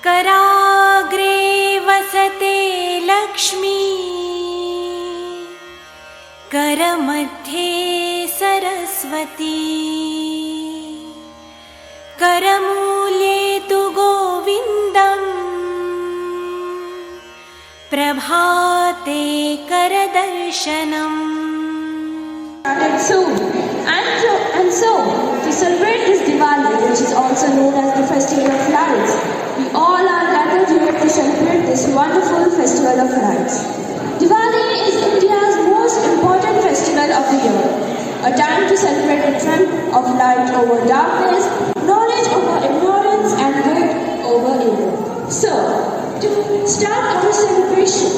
कराग्रे वसते लक्ष्मी करमध्ये सरस्वती करमूले तु गोविन्दम् प्रभाते करदर्शनम्. And so, to celebrate this Diwali, which is also known as the Festival of Lights, we all are gathered here to celebrate this wonderful Festival of Lights. Diwali is India's most important festival of the year, a time to celebrate the triumph of light over darkness, knowledge over ignorance, and good over evil. So, to start our celebration,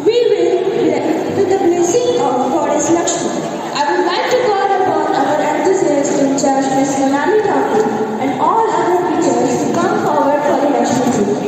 we will with the blessing of Goddess Lakshmi. I would like to call upon our enthusiast in charge, Ms. Manali Thakur, and all other teachers to come forward for the Lakshmi Puja.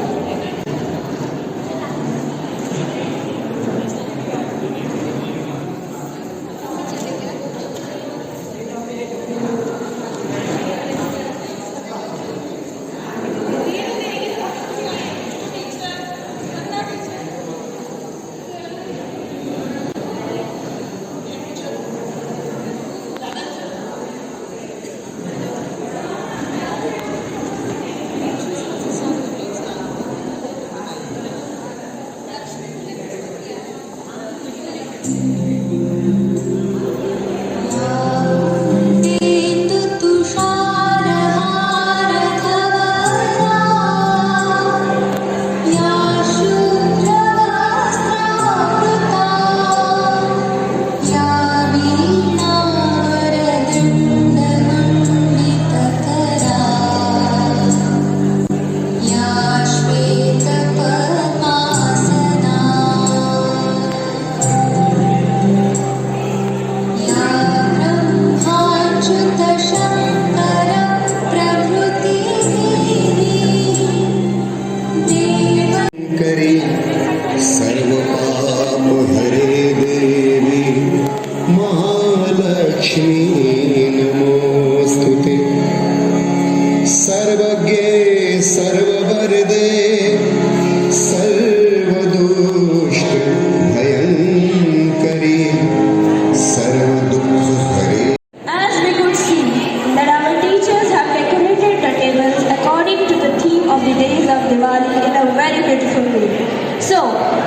So,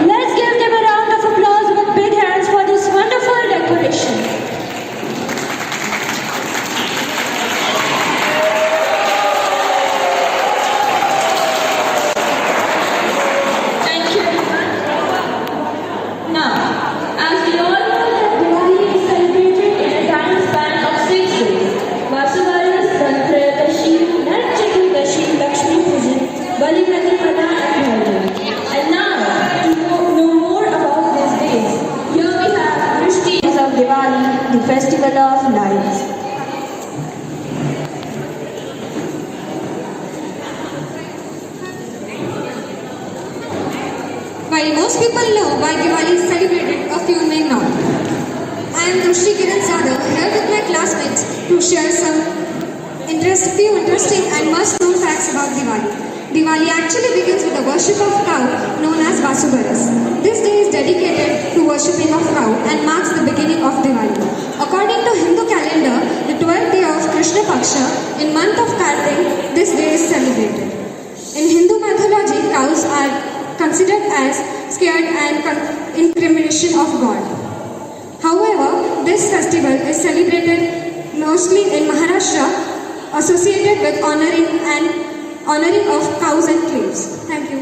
let's give them a round of applause with big hands for this wonderful decoration. Thank you, everyone. Now, as we all know that Diwali is celebrated in a time span of 6 days. Vasuvaras, Dhantrayadashi, Narak Chaturdashi, Lakshmi Pujan, Bali Pratipada and Bharjan. And now, to know more about these days, here we have Vrishti of Diwali, the Festival of Lights. While most people know why Diwali is celebrated, a few may not. I am Drushti Kiran Zadav, here with my classmates to share some few interesting and must-known facts about Diwali. Diwali actually begins with the worship of cow known as Vasubaras. This day is dedicated to worshipping of cow and marks the beginning of Diwali. According to Hindu calendar, the 12th day of Krishna Paksha, in month of Kartik, this day is celebrated. In Hindu mythology, cows are considered as scared and incrimination of God. However, this festival is celebrated mostly in Maharashtra, associated with honoring of cows and slaves. Thank you.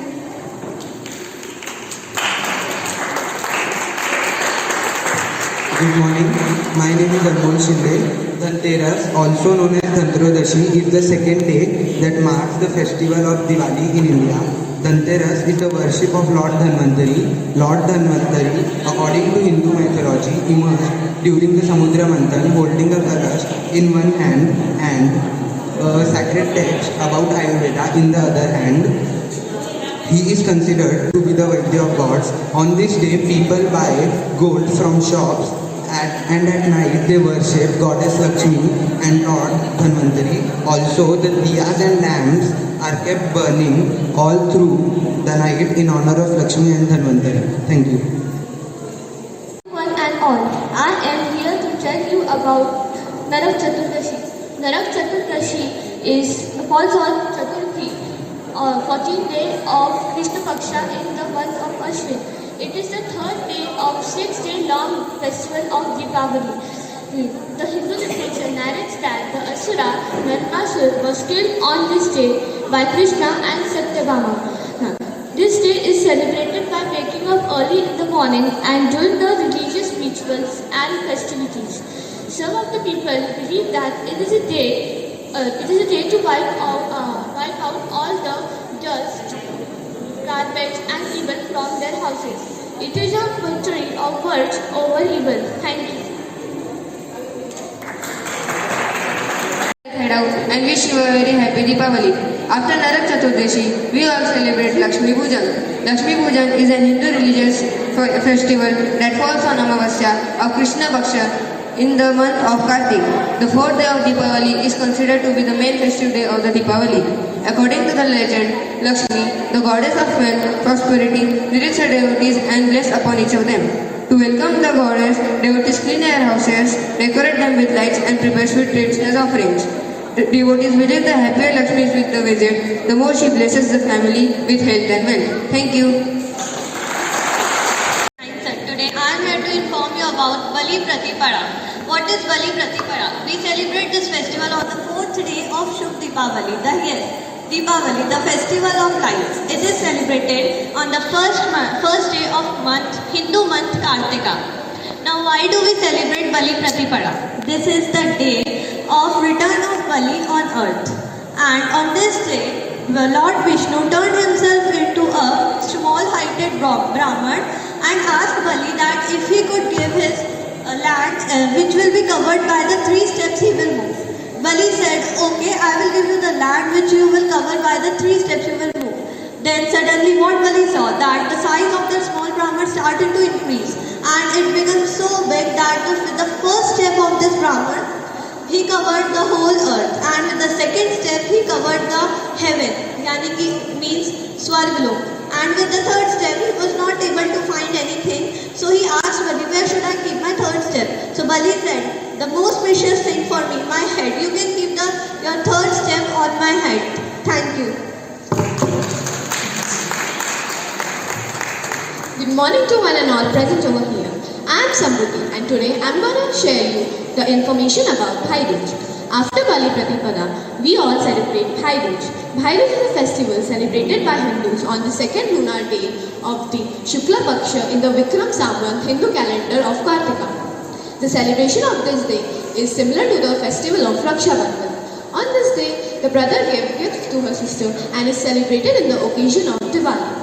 Good morning. My name is Anmol Shinde. Dhanteras, also known as Dhantrodashi, is the second day that marks the festival of Diwali in India. Dhanteras is the worship of Lord Dhanvantari. Lord Dhanvantari, according to Hindu mythology, emerged during the Samudra Manthan holding a kalash in one hand and sacred text about Ayurveda in the other hand. He is considered to be the Vaidya of gods. On this day, people buy gold from shops and at night they worship Goddess Lakshmi and Lord Dhanvantari. Also, the diyas and lamps are kept burning all through the night in honor of Lakshmi and Dhanvantari. Thank you. One and all, I am here to tell you about Narak Chaturdashi. Narak Chaturdashi falls on Chaturthi, 14th day of Krishna Paksha in the month of Ashwin. It is the third day of 6-day long festival of Deepavali. The Hindu literature narrates that the Asura Narakasur was killed on this day by Krishna and Satyabhama. This day is celebrated by waking up early in the morning and doing the religious rituals and festivities. Some of the people believe that it is a day to wipe out all the dust, garbage and evil from their houses. It is a victory of good over evil. Thank you. Head out and wish you a very happy Deepavali. After Narak Chaturdashi, we all celebrate Lakshmi Pujan. Lakshmi Pujan is an Hindu religious festival that falls on Amavasya of Krishna Paksha in the month of Kartik. The fourth day of Deepavali is considered to be the main festive day of the Deepavali. According to the legend, Lakshmi, the goddess of wealth, prosperity, visits her devotees and bless upon each of them. To welcome the goddess, devotees clean their houses, decorate them with lights and prepare sweet treats as offerings. The devotees believe the happier Lakshmi is with the visit, the more she blesses the family with health and wealth. Thank you. Today I am here to inform you about Bali Pratipada. What is Bali Pratipada? We celebrate this festival on the 4th day of Shubh Deepavali, Deepavali, the festival of lights. It is celebrated on the first day of Hindu month Kartika. Now why do we celebrate Bali Pratipada? This is the day of return of Bali on earth. And on this day, the Lord Vishnu turned himself into a small-heighted Brahman and asked Bali that if he could give his land which will be covered by the 3 steps he will move. Bali said, okay, I will give you the land which you will cover by the 3 steps you will move. Then suddenly what Bali saw, that the size of the small Brahman started to increase and it became so big that with the first step of this Brahman, he covered the whole earth, and with the second step he covered the heaven, yani ki means Swargalok. And with the third step he was not able to find anything, so he asked Bali, where should I keep my third step? So Bali said, the most precious thing for me, my head. You can keep your third step on my head. Thank you. Good morning to one and all present over here. I am Samruti and today I am going to share you the information about Bhai Dooj. After Bali Pratipada, we all celebrate Bhai Dooj. Bhai Dooj is a festival celebrated by Hindus on the second lunar day of the Shukla Paksha in the Vikram Samvat Hindu calendar of Kartika. The celebration of this day is similar to the festival of Raksha Bandhan. On this day, the brother gives gifts to her sister and is celebrated in the occasion of Diwali.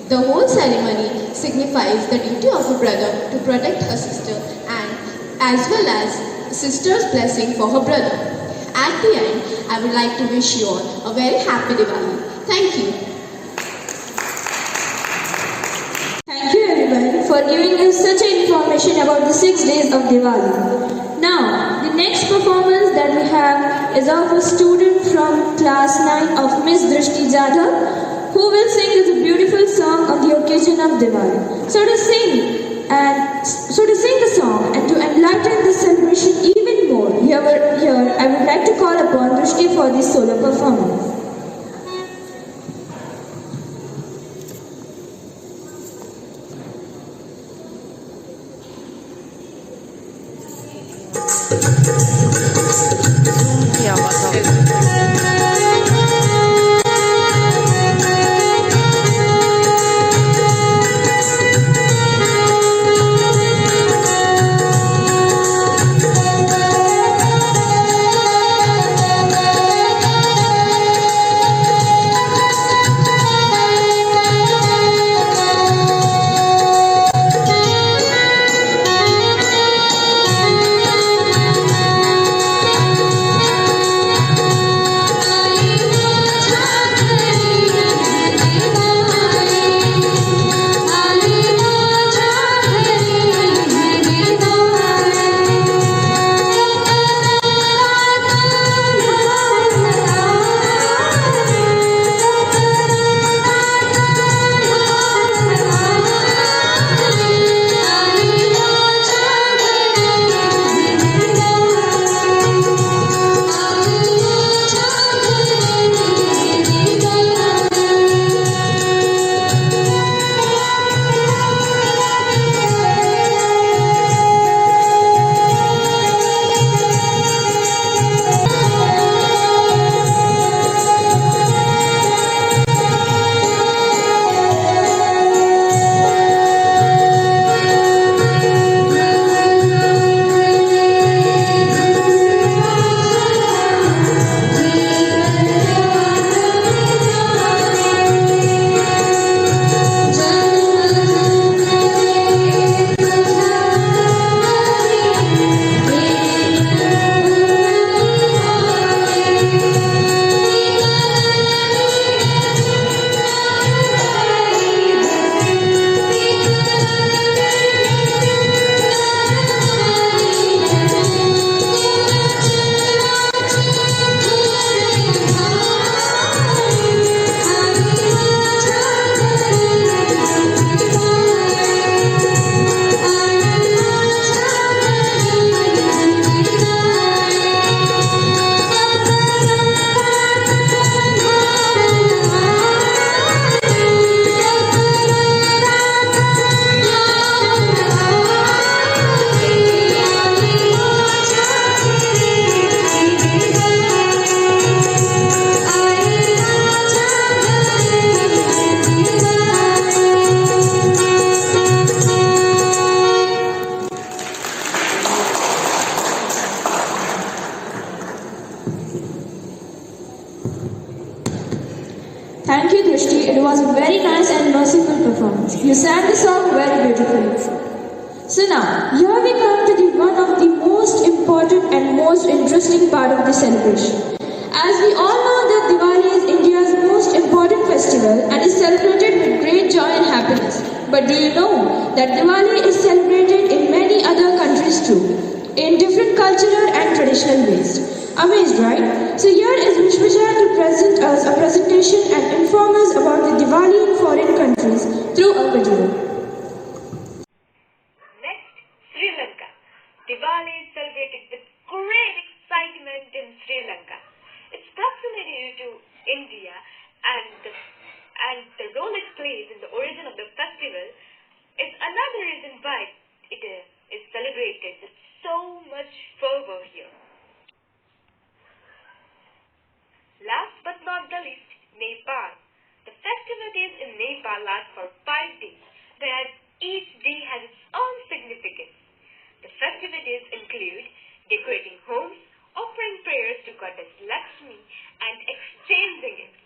The whole ceremony signifies the duty of a brother to protect her sister and as well as sister's blessing for her brother. At the end, I would like to wish you all a very happy Diwali. Thank you. Thank you everyone for giving us such information about the 6 days of Diwali. Now, the next performance that we have is of a student from class 9 of Miss Drishti Jadhav, who will sing this beautiful song on the occasion of Diwali. So to sing the song and to enlighten the celebration even more, here I would like to call upon Drishti for this solo performance. Drishti. It was a very nice and merciful performance. You sang the song very beautifully. So now, here we come to the one of the most important and most interesting part of the celebration. As we all know that Diwali is India's most important festival and is celebrated with great joy and happiness. But do you know that Diwali is celebrated in many other countries too, in different cultural and traditional ways? Amazed, right? So here is Vishwajan to present us a presentation and inform us about the Diwali in foreign countries through a video. Sri Lanka. Diwali is celebrated with great excitement in Sri Lanka. Its proximity to India and the role it plays in the origin of the festival is another reason why it is celebrated with so much fervor here. Last but not the least, Nepal. The festivities in Nepal last for 5 days, whereas each day has its own significance. The festivities include decorating homes, offering prayers to Goddess Lakshmi, and exchanging gifts.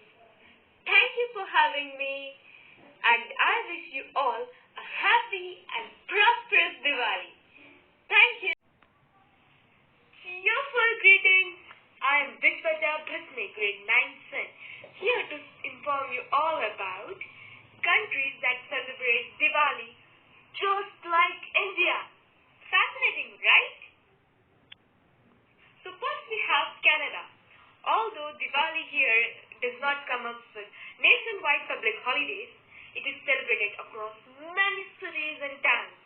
Thank you for having me, and I wish you all a happy and prosperous Diwali. Thank you. Cheerful greetings. I am Vishwaja Bhasne, grade 9th Sen, here to inform you all about countries that celebrate Diwali just like India. Fascinating, right? So first we have Canada. Although Diwali here does not come up with nationwide public holidays, it is celebrated across many cities and towns.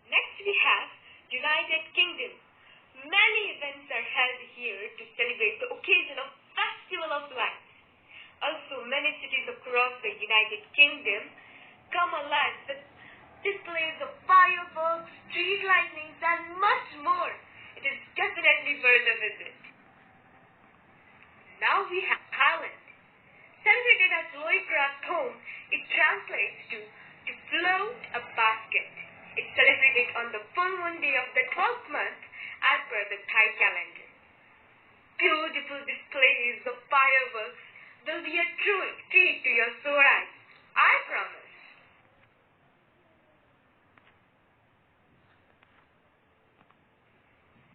Next we have United Kingdom. Many events are held here to celebrate the occasion of Festival of Lights. Also, many cities across the United Kingdom come alive with displays of fireworks, street lightnings, and much more. It is definitely worth a visit. Now we have Ireland. Celebrated as Loicraft Home, it translates to float a basket. It's celebrated on the full moon day of the 12th month as per the Thai calendar. Beautiful displays of fireworks will be a true treat to your sore eyes. I promise.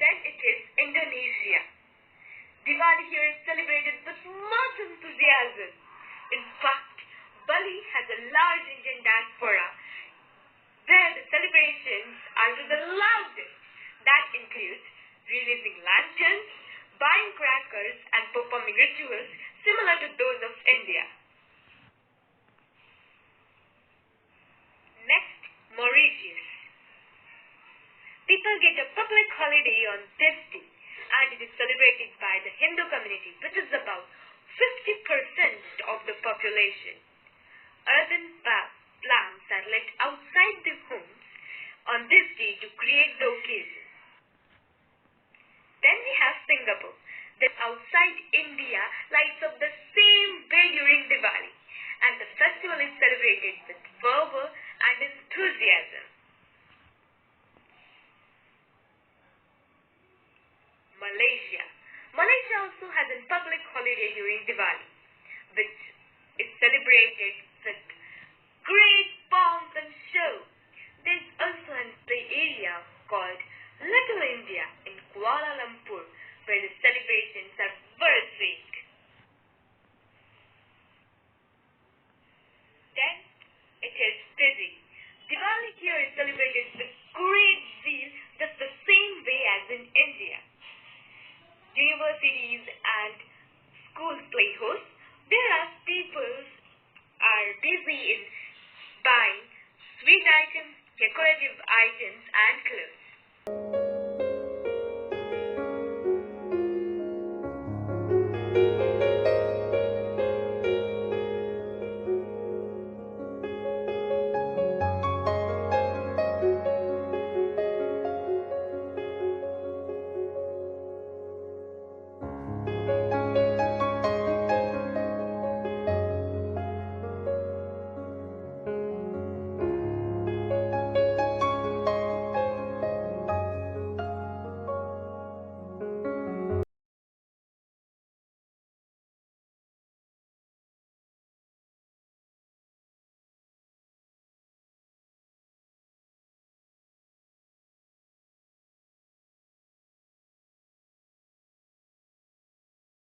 Then it is Indonesia. Diwali here is celebrated with much enthusiasm. In fact, Bali has a large Indian diaspora where the celebrations are to the loudest. That includes releasing lanterns, buying crackers, and performing rituals similar to those of India. Next, Mauritius. People get a public holiday on this day, and it is celebrated by the Hindu community, which is about 50% of the population. Urban lamps are lit outside the homes on this day to create the occasion. Then we have Singapore, that outside India lights up the same way during Diwali, and the festival is celebrated with fervor and enthusiasm. Malaysia. Malaysia also has a public holiday during Diwali, which is celebrated with great pomp and show. There's also an area called Little India in Kuala Lumpur, where the celebrations are worth seeing. Then it is Fiji. Diwali here is celebrated with great zeal, just the same way as in India. Universities and schools play host, whereas people are busy in buying sweet items, decorative items, and clothes.